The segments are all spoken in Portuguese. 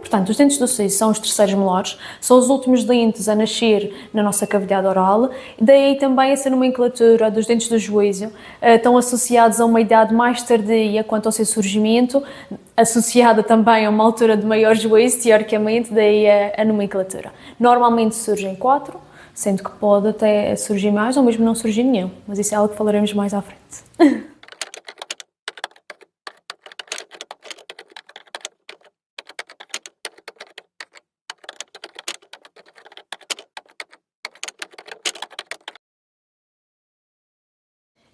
Portanto, os dentes do siso são os terceiros molares, são os últimos dentes a nascer na nossa cavidade oral, daí também essa nomenclatura dos dentes do juízo, estão associados a uma idade mais tardia quanto ao seu surgimento, associada também a uma altura de maior juízo, teoricamente, daí a nomenclatura. Normalmente surgem 4, sendo que pode até surgir mais ou mesmo não surgir nenhum, mas isso é algo que falaremos mais à frente.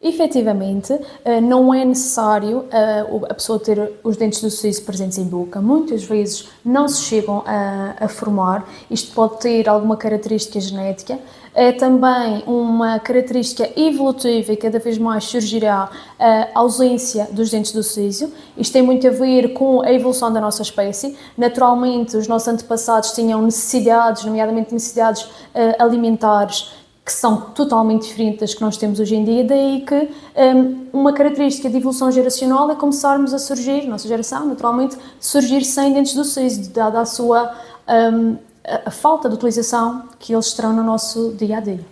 Efetivamente, não é necessário a pessoa ter os dentes do siso presentes em boca. Muitas vezes não se chegam a formar. Isto pode ter alguma característica genética. É também uma característica evolutiva e cada vez mais surgirá a ausência dos dentes do siso. Isto tem muito a ver com a evolução da nossa espécie. Naturalmente, os nossos antepassados tinham necessidades, nomeadamente necessidades alimentares, que são totalmente diferentes das que nós temos hoje em dia, daí que uma característica de evolução geracional é começarmos a surgir, nossa geração, naturalmente, surgir sem dentes do siso, dada a sua a falta de utilização que eles terão no nosso dia-a-dia.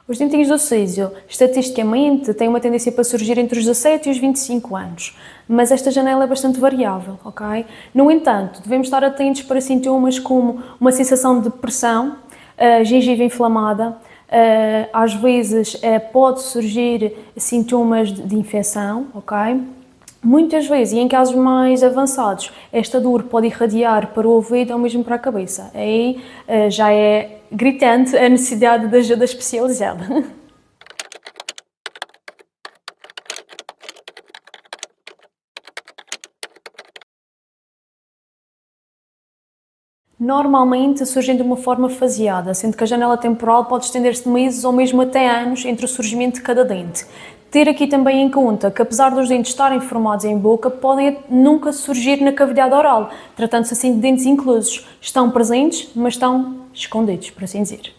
Os dentinhos do siso, estatisticamente, têm uma tendência para surgir entre os 17 e os 25 anos, mas esta janela é bastante variável, ok? No entanto, devemos estar atentos para sintomas como uma sensação de pressão, gengiva inflamada, às vezes pode surgir sintomas de infecção, ok? Muitas vezes, e em casos mais avançados, esta dor pode irradiar para o ouvido ou mesmo para a cabeça. Aí já é gritante a necessidade de ajuda especializada. Normalmente surgem de uma forma faseada, sendo que a janela temporal pode estender-se de meses ou mesmo até anos entre o surgimento de cada dente. Ter aqui também em conta que, apesar dos dentes estarem formados em boca, podem nunca surgir na cavidade oral, tratando-se assim de dentes inclusos. Estão presentes, mas estão escondidos, por assim dizer.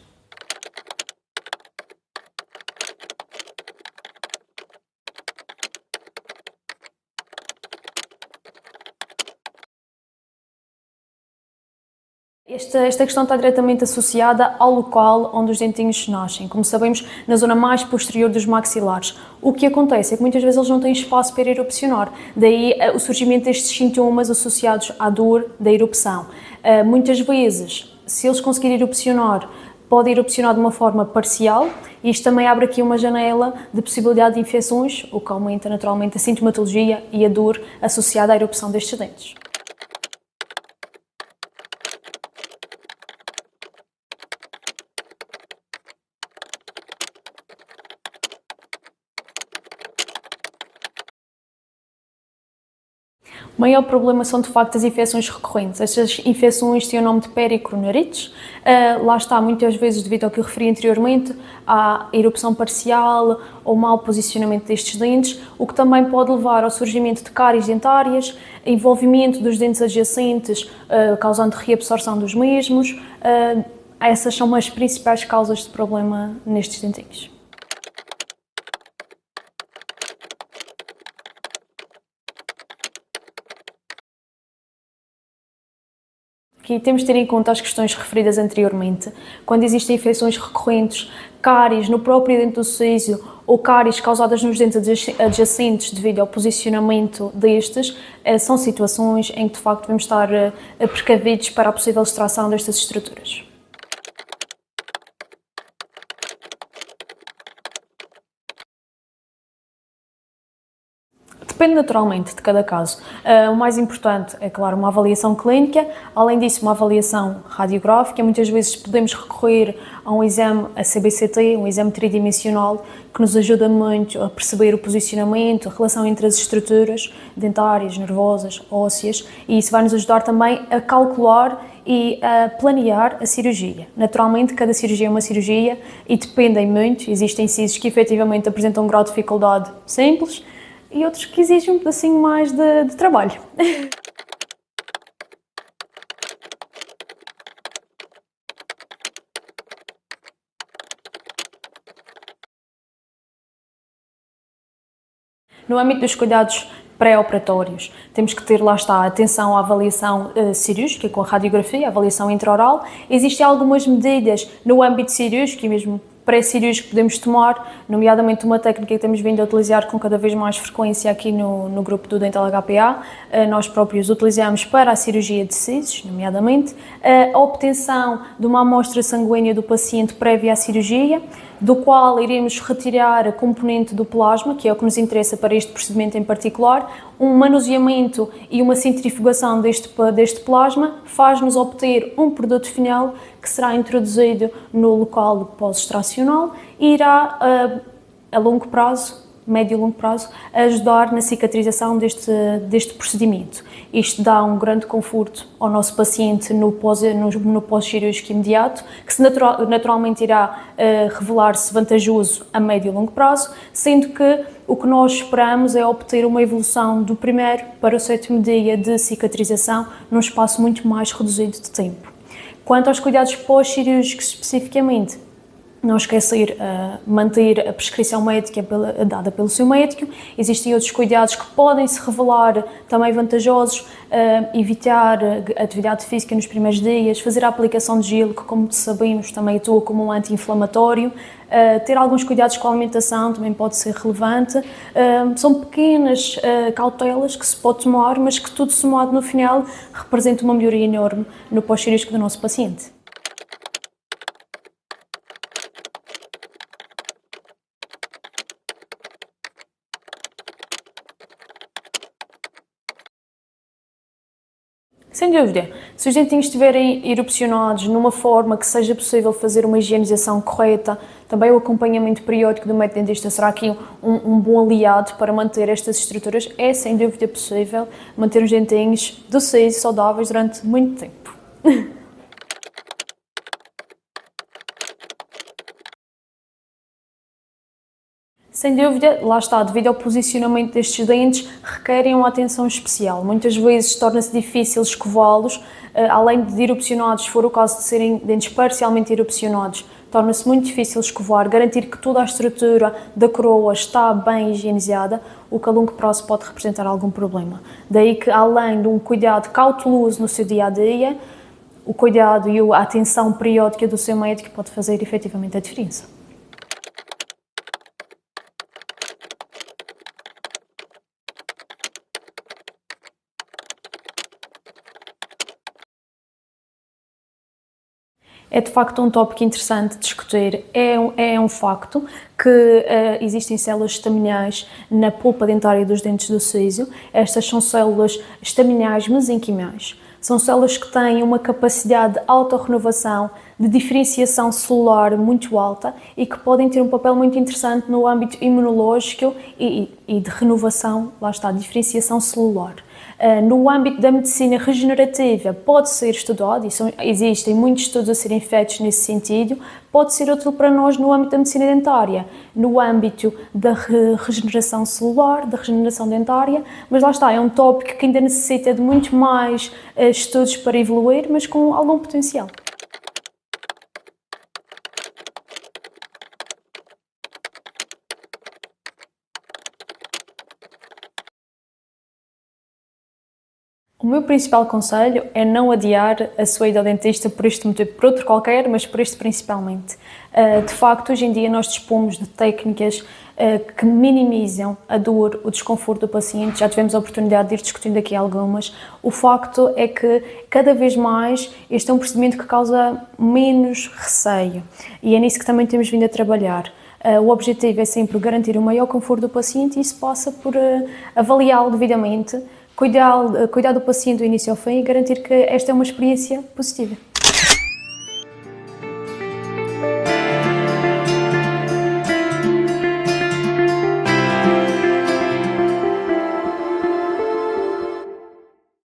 Esta questão está diretamente associada ao local onde os dentinhos nascem, como sabemos, na zona mais posterior dos maxilares. O que acontece é que muitas vezes eles não têm espaço para erupcionar, daí o surgimento destes sintomas associados à dor da erupção. Muitas vezes, se eles conseguirem erupcionar, pode erupcionar de uma forma parcial, e isto também abre aqui uma janela de possibilidade de infecções, o que aumenta naturalmente a sintomatologia e a dor associada à erupção destes dentes. O maior problema são, de facto, as infecções recorrentes. Estas infecções têm o nome de pericoronarites. Lá está, muitas vezes, devido ao que eu referi anteriormente, à erupção parcial ou mau posicionamento destes dentes, o que também pode levar ao surgimento de cáries dentárias, envolvimento dos dentes adjacentes, causando reabsorção dos mesmos. Essas são as principais causas de problema nestes dentinhos. Aqui temos de ter em conta as questões referidas anteriormente. Quando existem infecções recorrentes, cáries no próprio dente do siso ou cáries causadas nos dentes adjacentes devido ao posicionamento destes, são situações em que de facto devemos estar precavidos para a possível extração destas estruturas. Depende naturalmente de cada caso. O mais importante é, claro, uma avaliação clínica, além disso, uma avaliação radiográfica. Muitas vezes podemos recorrer a um exame, a CBCT, um exame tridimensional, que nos ajuda muito a perceber o posicionamento, a relação entre as estruturas dentárias, nervosas, ósseas, e isso vai nos ajudar também a calcular e a planear a cirurgia. Naturalmente, cada cirurgia é uma cirurgia e dependem muito. Existem incisos que efetivamente apresentam um grau de dificuldade simples, e outros que exigem um pedacinho mais de trabalho. No âmbito dos cuidados pré-operatórios, temos que ter, lá está, atenção à avaliação cirúrgica com a radiografia, a avaliação intraoral. Existem algumas medidas no âmbito cirúrgico e mesmo pré-cirúrgico que podemos tomar, nomeadamente uma técnica que temos vindo a utilizar com cada vez mais frequência aqui no grupo do Dental HPA, nós próprios utilizamos para a cirurgia de sisos, nomeadamente, a obtenção de uma amostra sanguínea do paciente prévia à cirurgia, do qual iremos retirar a componente do plasma, que é o que nos interessa para este procedimento em particular. Um manuseamento e uma centrifugação deste plasma faz-nos obter um produto final que será introduzido no local pós-extracional e irá, a longo prazo, médio e longo prazo, ajudar na cicatrização deste procedimento. Isto dá um grande conforto ao nosso paciente no pós-cirúrgico imediato, que naturalmente irá revelar-se vantajoso a médio e longo prazo, sendo que o que nós esperamos é obter uma evolução do primeiro para o 7º dia de cicatrização num espaço muito mais reduzido de tempo. Quanto aos cuidados pós-cirúrgicos especificamente, não esquecer manter a prescrição médica dada pelo seu médico. Existem outros cuidados que podem se revelar também vantajosos, evitar a atividade física nos primeiros dias, fazer a aplicação de gelo, que como sabemos também atua como um anti-inflamatório, ter alguns cuidados com a alimentação também pode ser relevante. São pequenas cautelas que se pode tomar, mas que tudo somado no final representa uma melhoria enorme no pós-cirúrgico do nosso paciente. Sem dúvida, se os dentinhos estiverem erupcionados numa forma que seja possível fazer uma higienização correta, também o acompanhamento periódico do médico dentista será aqui um bom aliado para manter estas estruturas. É sem dúvida possível manter os dentinhos do siso saudáveis durante muito tempo. Sem dúvida, lá está, devido ao posicionamento destes dentes, requerem uma atenção especial. Muitas vezes torna-se difícil escová-los, além de erupcionados, se for o caso de serem dentes parcialmente erupcionados, torna-se muito difícil escovar, garantir que toda a estrutura da coroa está bem higienizada, o que a longo prazo pode representar algum problema. Daí que, além de um cuidado cauteloso no seu dia-a-dia, o cuidado e a atenção periódica do seu médico pode fazer efetivamente a diferença. É de facto um tópico interessante de discutir. É um facto que existem células estaminais na polpa dentária dos dentes do siso. Estas são células estaminais mesenquimais. São células que têm uma capacidade de autorrenovação, de diferenciação celular muito alta e que podem ter um papel muito interessante no âmbito imunológico e de renovação, lá está, diferenciação celular. No âmbito da medicina regenerativa pode ser estudado, e existem muitos estudos a serem feitos nesse sentido, pode ser útil para nós no âmbito da medicina dentária, no âmbito da regeneração celular, da regeneração dentária, mas lá está, é um tópico que ainda necessita de muito mais estudos para evoluir, mas com algum potencial. O meu principal conselho é não adiar a sua ida ao dentista por este motivo, por outro qualquer, mas por este principalmente. De facto, hoje em dia nós dispomos de técnicas que minimizam a dor, o desconforto do paciente. Já tivemos a oportunidade de ir discutindo aqui algumas. O facto é que cada vez mais este é um procedimento que causa menos receio e é nisso que também temos vindo a trabalhar. O objetivo é sempre garantir o maior conforto do paciente e isso passa por avaliá-lo devidamente, cuidar do paciente do início ao fim e garantir que esta é uma experiência positiva.